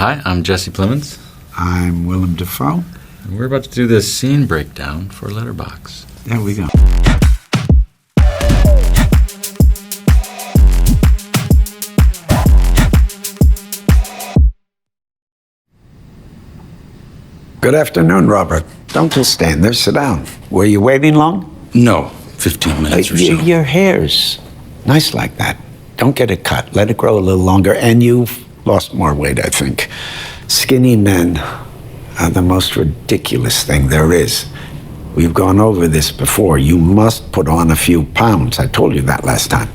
Hi, I'm Jesse Plemons. I'm Willem Dafoe. And we're about to do this scene breakdown for Letterboxd. There we go. Good afternoon, Robert. Don't just stand there, sit down. Were you waiting long? No, 15 minutes or so. Your hair's nice like that. Don't get it cut. Let it grow a little longer. And you've lost more weight, I think. Skinny men are the most ridiculous thing there is. We've gone over this before. You must put on a few pounds. I told you that last time.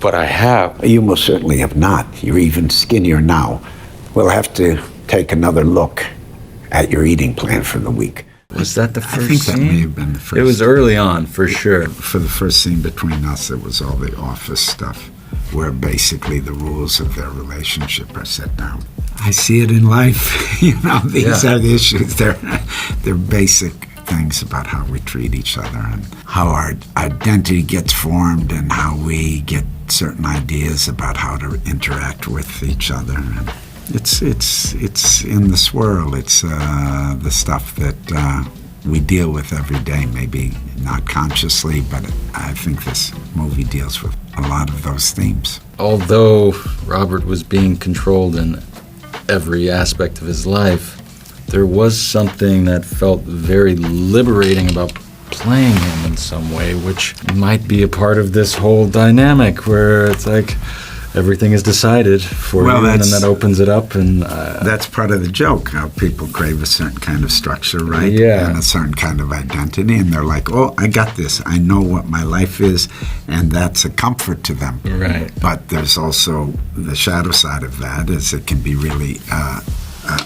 But I have. You most certainly have not. You're even skinnier now. We'll have to take another look at your eating plan for the week. Was that the first I think scene? that may have been the first. It was early on, for sure. For the first scene between us, it was all the office stuff, where basically the rules of their relationship are set down. I see it in life. These are the issues. They're basic things about how we treat each other and how our identity gets formed and how we get certain ideas about how to interact with each other. And it's in the swirl. It's the stuff that we deal with every day, maybe not consciously, but I think this movie deals with a lot of those themes. Although Robert was being controlled in every aspect of his life, there was something that felt very liberating about playing him in some way, which might be a part of this whole dynamic where it's like everything is decided for you, and then that opens it up. And that's part of the joke, how people crave a certain kind of structure, right? Yeah. And a certain kind of identity, and they're like, oh, I got this. I know what my life is, and that's a comfort to them. Right. But there's also the shadow side of that, is it can be really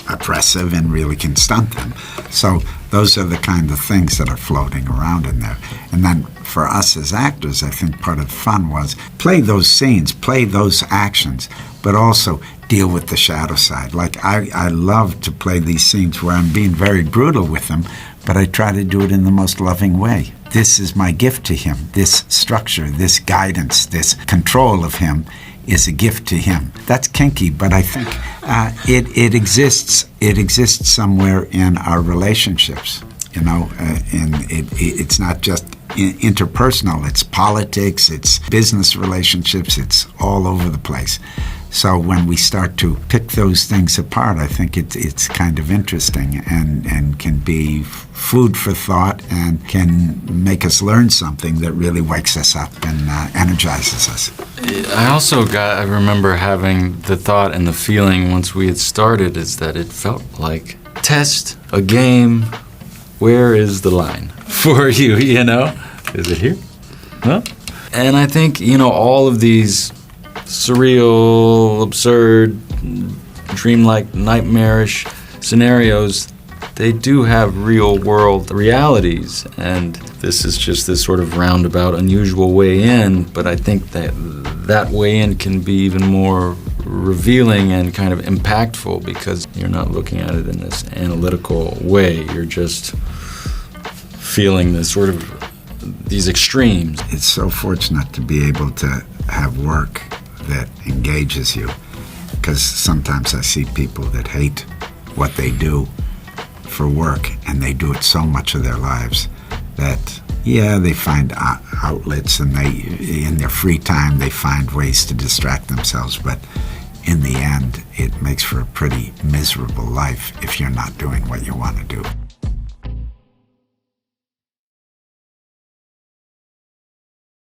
oppressive and really can stunt them. So those are the kind of things that are floating around in there. And then for us as actors, I think part of the fun was play those scenes, play those actions, but also deal with the shadow side. Like I love to play these scenes where I'm being very brutal with them, but I try to do it in the most loving way. This is my gift to him. This structure, this guidance, this control of him is a gift to him. That's kinky, but I think it exists. It exists somewhere in our relationships, and it's not just interpersonal. It's politics. It's business relationships. It's all over the place. So when we start to pick those things apart, I think it's kind of interesting and can be food for thought and can make us learn something that really wakes us up and energizes us. I remember having the thought and the feeling once we had started is that it felt like test, a game, where is the line for you, Is it here? No? And I think, all of these surreal, absurd, dreamlike, nightmarish scenarios, they do have real-world realities, and this is just this sort of roundabout, unusual way in, but I think that way in can be even more revealing and kind of impactful because you're not looking at it in this analytical way. You're just feeling this sort of these extremes. It's so fortunate to be able to have work that engages you, because sometimes I see people that hate what they do for work, and they do it so much of their lives that, they find outlets, and in their free time, they find ways to distract themselves, but in the end, it makes for a pretty miserable life if you're not doing what you want to do.